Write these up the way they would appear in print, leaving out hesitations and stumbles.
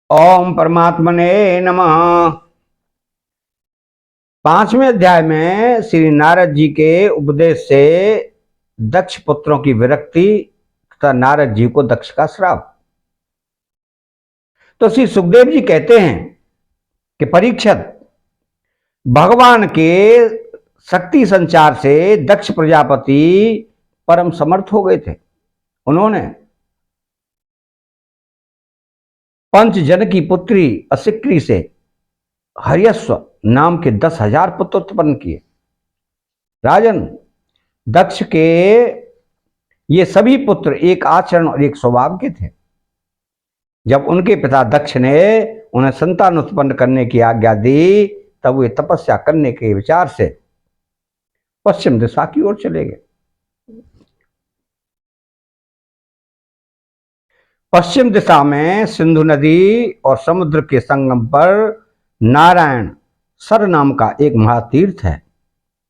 ओम परमात्मने नमः। 5वें अध्याय में श्री नारद जी के उपदेश से दक्ष पुत्रों की विरक्ति तथा नारद जी को दक्ष का श्राप। तो श्री सुखदेव जी कहते हैं कि परीक्षित, भगवान के शक्ति संचार से दक्ष प्रजापति परम समर्थ हो गए थे। उन्होंने पंचजन की पुत्री असिक्री से हर्यश्व नाम के 10,000 पुत्र उत्पन्न किए। राजन, दक्ष के ये सभी पुत्र एक आचरण और एक स्वभाव के थे। जब उनके पिता दक्ष ने उन्हें संतान उत्पन्न करने की आज्ञा दी, तब वे तपस्या करने के विचार से पश्चिम दिशा की ओर चले गए। पश्चिम दिशा में सिंधु नदी और समुद्र के संगम पर नारायण सर नाम का एक महातीर्थ है।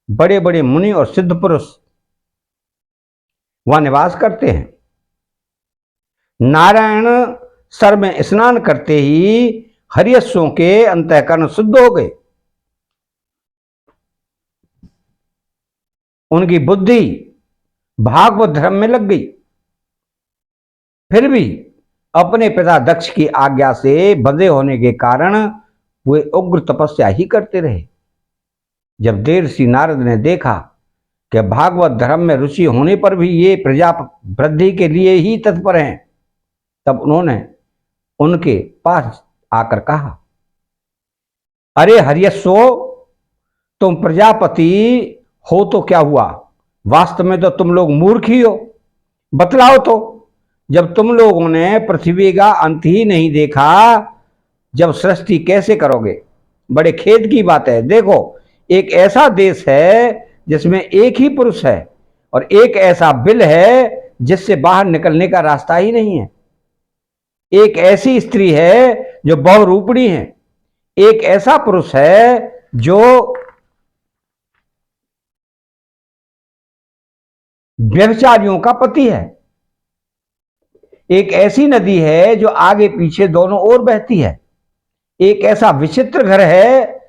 बड़े बड़े मुनि और सिद्ध पुरुष वहां निवास करते हैं। नारायण सर में स्नान करते ही हर्यश्वों के अंतःकरण शुद्ध हो गए। उनकी बुद्धि भागवत धर्म में लग गई। फिर भी अपने पिता दक्ष की आज्ञा से बंधे होने के कारण वे उग्र तपस्या ही करते रहे। जब देवर्षि नारद ने देखा कि भागवत धर्म में रुचि होने पर भी ये प्रजा वृद्धि के लिए ही तत्पर हैं, तब उन्होंने उनके पास आकर कहा, अरे हर्यश्वो, तुम प्रजापति हो तो क्या हुआ? वास्तव में तो तुम लोग मूर्ख ही हो। बतलाओ तो, जब तुम लोगों ने पृथ्वी का अंत ही नहीं देखा, जब सृष्टि कैसे करोगे? बड़े खेद की बात है। देखो, एक ऐसा देश है जिसमें एक ही पुरुष है और एक ऐसा बिल है जिससे बाहर निकलने का रास्ता ही नहीं है। एक ऐसी स्त्री है जो बहुरूपणी है। एक ऐसा पुरुष है जो व्यभिचारियों का पति है। एक ऐसी नदी है जो आगे पीछे दोनों ओर बहती है। एक ऐसा विचित्र घर है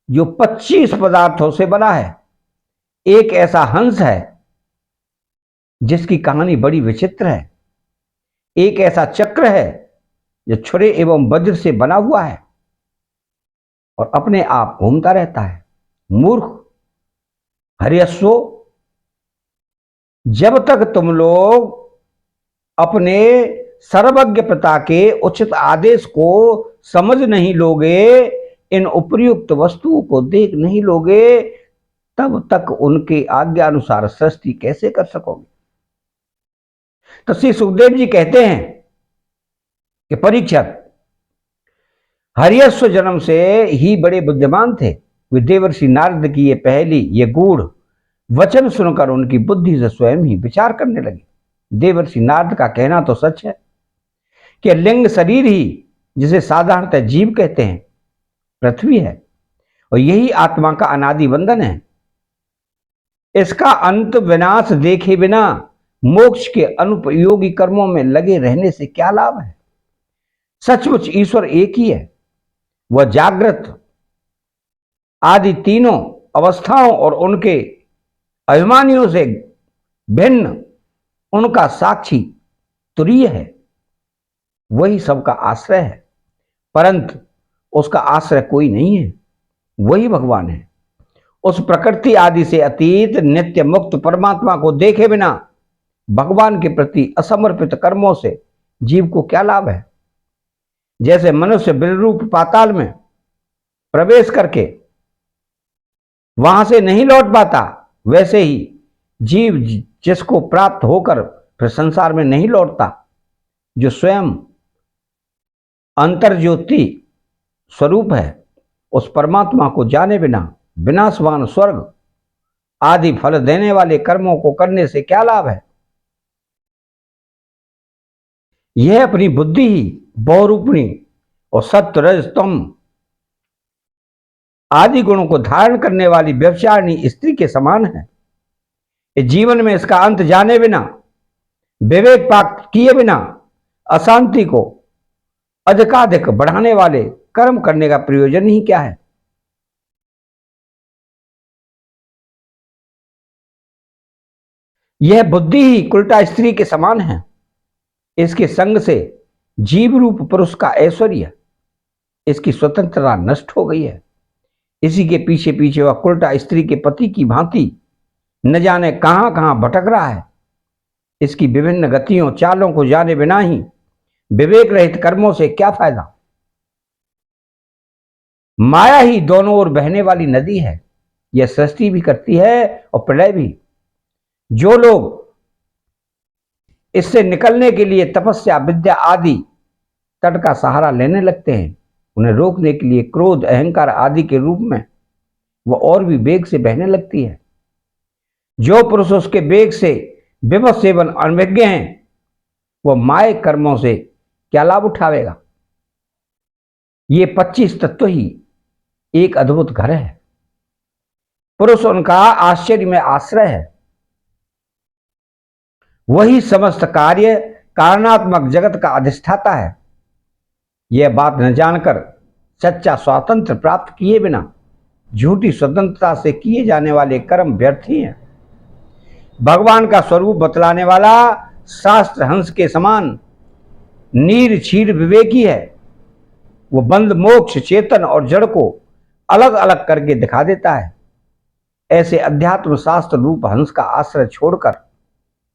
जो 25 पदार्थों से बना है। एक ऐसा हंस है जिसकी कहानी बड़ी विचित्र है। एक ऐसा चक्र है जो छुरे एवं वज्र से बना हुआ है और अपने आप घूमता रहता है। मूर्ख हर्यश्वो, जब तक तुम लोग अपने सर्वज्ञ पिता के उचित आदेश को समझ नहीं लोगे, इन उपर्युक्त वस्तुओं को देख नहीं लोगे, तब तक उनके आज्ञा अनुसार सृष्टि कैसे कर सकोगे? तो श्री सुखदेव जी कहते हैं कि परीक्षित, हर्यश्व जन्म से ही बड़े बुद्धिमान थे। वे देवर्षि नारद की ये गूढ़ वचन सुनकर उनकी बुद्धि से स्वयं ही विचार करने लगे। देवर्षि नारद का कहना तो सच है कि लिंग शरीर ही, जिसे साधारणतः जीव कहते हैं, पृथ्वी है और यही आत्मा का अनादि बंधन है। इसका अंत विनाश देखे बिना मोक्ष के अनुपयोगी कर्मों में लगे रहने से क्या लाभ है? सचमुच ईश्वर एक ही है। वह जागृत आदि तीनों अवस्थाओं और उनके अभिमानियों से भिन्न उनका साक्षी तुरीय है। वही सबका आश्रय है, परंतु उसका आश्रय कोई नहीं है। वही भगवान है। उस प्रकृति आदि से अतीत नित्य मुक्त परमात्मा को देखे बिना भगवान के प्रति असमर्पित कर्मों से जीव को क्या लाभ है? जैसे मनुष्य बिलरूप पाताल में प्रवेश करके वहां से नहीं लौट पाता, वैसे ही जीव जिसको प्राप्त होकर फिर संसार में नहीं लौटता, जो स्वयं अंतर्ज्योति स्वरूप है, उस परमात्मा को जाने बिना विनाशवान स्वर्ग आदि फल देने वाले कर्मों को करने से क्या लाभ है? यह अपनी बुद्धि ही बहुरूपणी और सत्व रज तम आदि गुणों को धारण करने वाली व्यभिचारिणी स्त्री के समान है। इस जीवन में इसका अंत जाने बिना, विवेक प्राप्त किए बिना अशांति को अधिकाधिक बढ़ाने वाले कर्म करने का प्रयोजन ही क्या है? यह बुद्धि ही उल्टा स्त्री के समान है। इसके संग से जीव रूप पुरुष का ऐश्वर्य, इसकी स्वतंत्रता नष्ट हो गई है। इसी के पीछे पीछे वह उल्टा स्त्री के पति की भांति न जाने कहां कहां भटक रहा है। इसकी विभिन्न गतियों चालों को जाने बिना ही विवेक रहित कर्मों से क्या फायदा? माया ही दोनों ओर बहने वाली नदी है। यह सृष्टि भी करती है और प्रलय भी। जो लोग इससे निकलने के लिए तपस्या, विद्या आदि तट का सहारा लेने लगते हैं, उन्हें रोकने के लिए क्रोध, अहंकार आदि के रूप में वह और भी वेग से बहने लगती है। जो पुरुष उसके वेग से विवश सेवन अनभिज्ञ हैं, वह माय कर्मों से क्या लाभ उठावेगा? ये 25 तत्व ही एक अद्भुत घर है। पुरुष उनका आश्चर्य में आश्रय है। वही समस्त कार्य कारणात्मक जगत का अधिष्ठाता है। यह बात न जानकर सच्चा स्वातंत्र प्राप्त किए बिना झूठी स्वतंत्रता से किए जाने वाले कर्म व्यर्थ ही हैं। भगवान का स्वरूप बतलाने वाला शास्त्र हंस के समान नीर क्षीर विवेकी है। वो बंद, मोक्ष, चेतन और जड़ को अलग अलग करके दिखा देता है। ऐसे अध्यात्म शास्त्र रूप हंस का आश्रय छोड़कर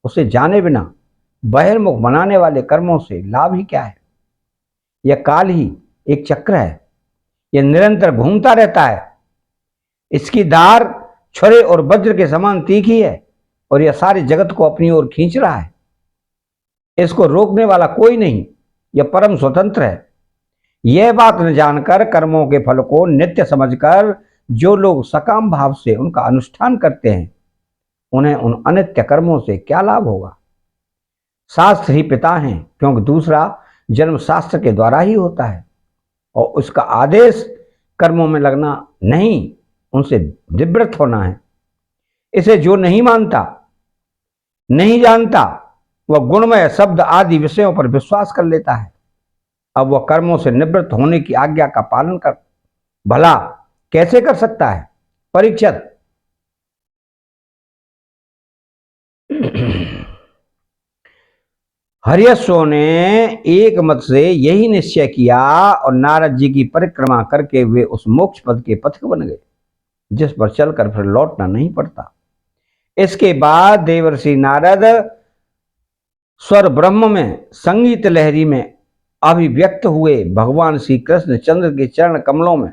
उसे जाने बिना बहिर्मुख बनाने वाले कर्मों से लाभ ही क्या है? यह काल ही एक चक्र है। यह निरंतर घूमता रहता है। इसकी धार छुरे और वज्र के समान तीखी है और यह सारे जगत को अपनी ओर खींच रहा है। इसको रोकने वाला कोई नहीं। यह परम स्वतंत्र है। यह बात न जानकर कर्मों के फल को नित्य समझकर जो लोग सकाम भाव से उनका अनुष्ठान करते हैं, उन्हें उन अनित्य कर्मों से क्या लाभ होगा? शास्त्र ही पिता हैं, क्योंकि दूसरा जन्म शास्त्र के द्वारा ही होता है और उसका आदेश कर्मों में लगना नहीं, उनसे निवृत्त होना है। इसे जो नहीं मानता, नहीं जानता, वह गुणमय शब्द आदि विषयों पर विश्वास कर लेता है। अब वह कर्मों से निवृत्त होने की आज्ञा का पालन कर भला कैसे कर सकता है? परीक्षित, हर्यश्व ने एक मत से यही निश्चय किया और नारद जी की परिक्रमा करके वे उस मोक्ष पद के पथिक बन गए, जिस पर चलकर फिर लौटना नहीं पड़ता। इसके बाद देवर्षि नारद स्वर ब्रह्म में संगीत लहरी में अभिव्यक्त हुए भगवान श्री कृष्ण चंद्र के चरण कमलों में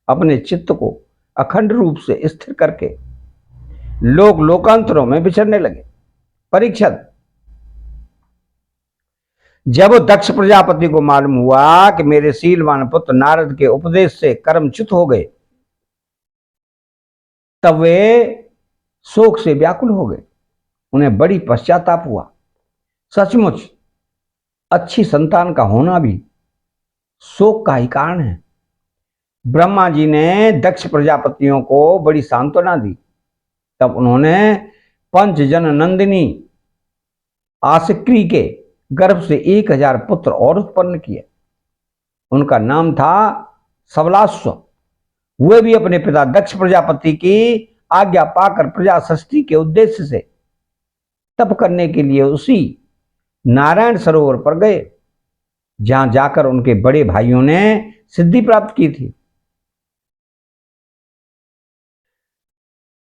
अपने चित्त को अखंड रूप से स्थिर करके लोक लोकांतरों में विचरने लगे। परीक्षित, जब दक्ष प्रजापति को मालूम हुआ कि मेरे शीलवान पुत्र नारद के उपदेश से कर्मच्युत हो गए, तब वे शोक से व्याकुल हो गए। उन्हें बड़ी पश्चाताप हुआ। सचमुच अच्छी संतान का होना भी शोक का ही कारण है। ब्रह्मा जी ने दक्ष प्रजापतियों को बड़ी सांत्वना दी। तब उन्होंने पंचजन नंदिनी आसिक्री के गर्भ से 1000 पुत्र और उत्पन्न किए। उनका नाम था सबलाश्व। वे भी अपने पिता दक्ष प्रजापति की आज्ञा पाकर प्रजा सृष्टि के उद्देश्य से तप करने के लिए उसी नारायण सरोवर पर गए, जहां जाकर उनके बड़े भाइयों ने सिद्धि प्राप्त की थी।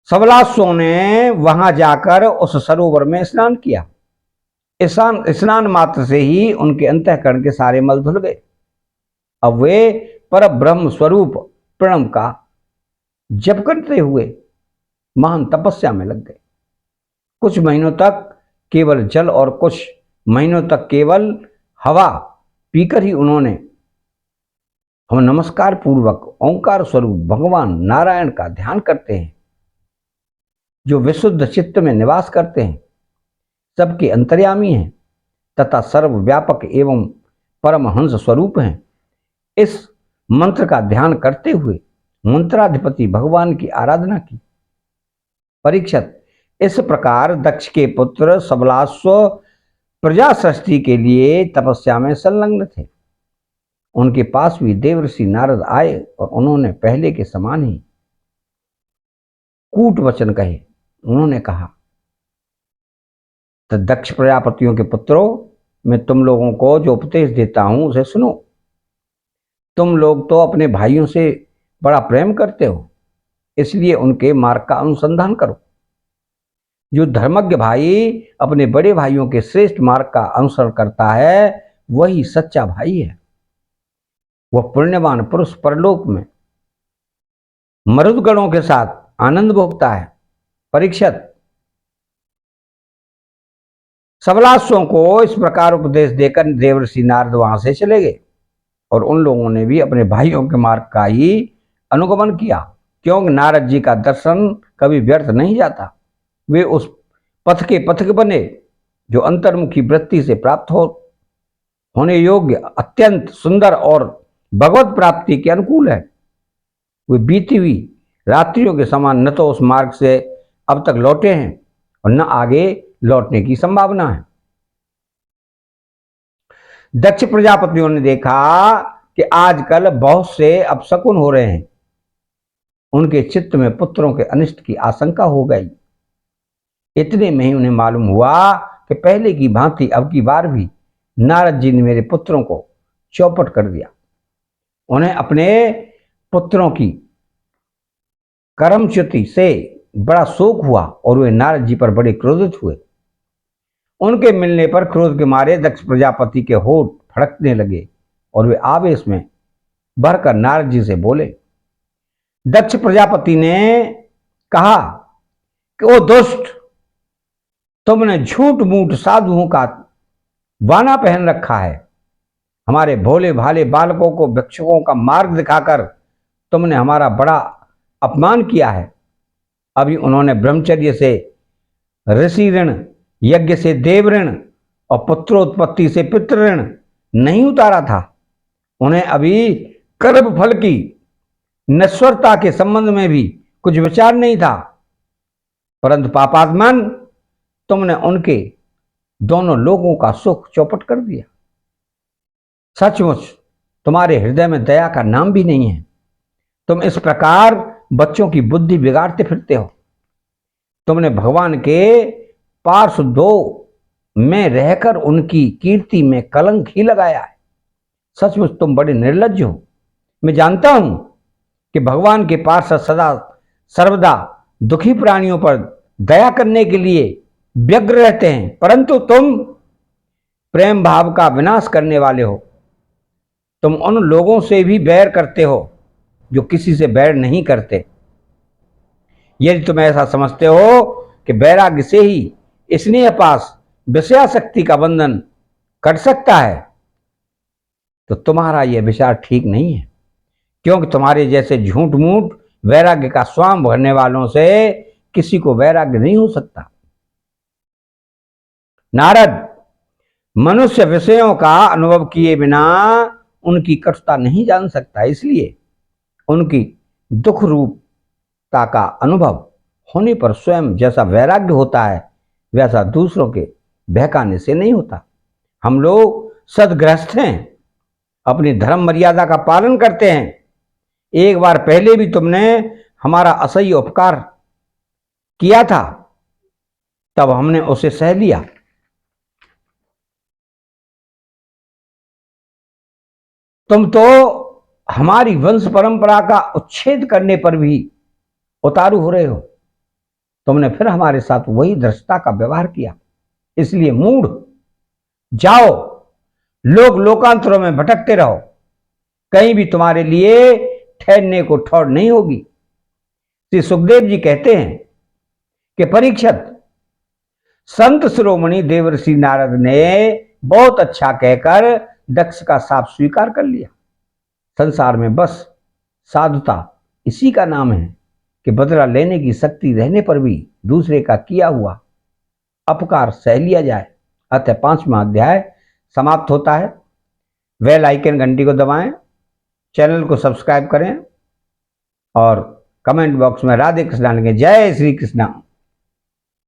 सबलाश्वों ने वहां जाकर उस सरोवर में स्नान किया। स्नान मात्र से ही उनके अंतःकरण के सारे मल धुल गए। अब वे पर ब्रह्म स्वरूप प्रणव का जप करते हुए महान तपस्या में लग गए। कुछ महीनों तक केवल जल और कुछ महीनों तक केवल हवा पीकर ही उन्होंने हम नमस्कार पूर्वक ओंकार स्वरूप भगवान नारायण का ध्यान करते हैं, जो विशुद्ध चित्त में निवास करते हैं, सबके अंतर्यामी हैं तथा सर्वव्यापक एवं परमहंस स्वरूप हैं। इस मंत्र का ध्यान करते हुए मंत्राधिपति भगवान की आराधना की। परीक्षित, इस प्रकार दक्ष के पुत्र सबलाश्व प्रजा सृष्टि के लिए तपस्या में संलग्न थे। उनके पास भी देवर्षि नारद आए और उन्होंने पहले के समान ही कूट वचन कहे। उन्होंने कहा, तो दक्ष प्रजापतियों के पुत्रों, मैं तुम लोगों को जो उपदेश देता हूं उसे सुनो। तुम लोग तो अपने भाइयों से बड़ा प्रेम करते हो, इसलिए उनके मार्ग का अनुसंधान करो। जो धर्मज्ञ भाई अपने बड़े भाइयों के श्रेष्ठ मार्ग का अनुसरण करता है वही सच्चा भाई है। वह पुण्यवान पुरुष परलोक में मरुदगणों के साथ आनंद भोगता है। परीक्षित, सबलासुओं को इस प्रकार उपदेश देकर देवर्षि नारद वहां से चले गए और उन लोगों ने भी अपने भाइयों के मार्ग का ही अनुगमन किया, क्योंकि नारद जी का दर्शन कभी व्यर्थ नहीं जाता। वे उस पथ के पथिक बने जो अंतर्मुखी वृत्ति से प्राप्त होने योग्य अत्यंत सुंदर और भगवत प्राप्ति के अनुकूल है। वे बीती हुई रात्रियों के समान न तो उस मार्ग से अब तक लौटे हैं और न आगे लौटने की संभावना है। दक्ष प्रजापतियों ने देखा कि आजकल बहुत से अपशकुन हो रहे हैं। उनके चित्त में पुत्रों के अनिष्ट की आशंका हो गई। इतने में ही उन्हें मालूम हुआ कि पहले की भांति अब की बार भी नारद जी ने मेरे पुत्रों को चौपट कर दिया। उन्हें अपने पुत्रों की कर्मच्युति से बड़ा शोक हुआ और वे नारद जी पर बड़े क्रोधित हुए। उनके मिलने पर क्रोध के मारे दक्ष प्रजापति के होठ फड़कने लगे और वे आवेश में भरकर नारद जी से बोले। दक्ष प्रजापति ने कहा कि ओ दुष्ट, तुमने झूठ मूठ साधुओं का बाना पहन रखा है। हमारे भोले भाले बालकों को भिक्षुकों का मार्ग दिखाकर तुमने हमारा बड़ा अपमान किया है। अभी उन्होंने ब्रह्मचर्य से ऋषि ऋण, यज्ञ से देव ऋण और पुत्रोत्पत्ति से पितृ ऋण नहीं उतारा था। उन्हें अभी कर्म फल की नश्वरता के संबंध में भी कुछ विचार नहीं था, परंतु पापात्मन, तुमने उनके दोनों लोगों का सुख चौपट कर दिया। सचमुच तुम्हारे हृदय में दया का नाम भी नहीं है। तुम इस प्रकार बच्चों की बुद्धि बिगाड़ते फिरते हो। तुमने भगवान के पार्षदों में रहकर उनकी कीर्ति में कलंक ही लगाया है। सचमुच तुम बड़े निर्लज्ज हो। मैं जानता हूं कि भगवान के पार्षद सदा सर्वदा दुखी प्राणियों पर दया करने के लिए व्यग्र रहते हैं, परंतु तुम प्रेम भाव का विनाश करने वाले हो। तुम उन लोगों से भी बैर करते हो जो किसी से बैर नहीं करते। यदि तुम ऐसा समझते हो कि वैराग्य से ही स्नेह पास विषयासक्ति का बंधन कट सकता है, तो तुम्हारा यह विचार ठीक नहीं है, क्योंकि तुम्हारे जैसे झूठ मूठ वैराग्य का स्वाम भरने वालों से किसी को वैराग्य नहीं हो सकता। नारद, मनुष्य विषयों का अनुभव किए बिना उनकी कटुता नहीं जान सकता, इसलिए उनकी दुख रूपता का अनुभव होने पर स्वयं जैसा वैराग्य होता है वैसा दूसरों के बहकाने से नहीं होता। हम लोग सदगृहस्थ हैं, अपनी धर्म मर्यादा का पालन करते हैं। एक बार पहले भी तुमने हमारा असह्य उपकार किया था, तब हमने उसे सह लिया। तुम तो हमारी वंश परंपरा का उच्छेद करने पर भी उतारू हो रहे हो। तुमने फिर हमारे साथ वही धृष्टता का व्यवहार किया। इसलिए मूढ़, जाओ, लोक लोकांतरों में भटकते रहो, कहीं भी तुम्हारे लिए ठहरने को ठौर नहीं होगी। श्री सुखदेव जी कहते हैं कि परीक्षित, संत शिरोमणि देवर्षि नारद ने बहुत अच्छा कहकर दक्ष का शाप स्वीकार कर लिया। संसार में बस साधुता इसी का नाम है कि बदला लेने की शक्ति रहने पर भी दूसरे का किया हुआ अपकार सह लिया जाए। अतः 5वां अध्याय समाप्त होता है। बेल आइकन घंटी को दबाएं, चैनल को सब्सक्राइब करें और कमेंट बॉक्स में राधे कृष्णा लिखें। जय श्री कृष्णा।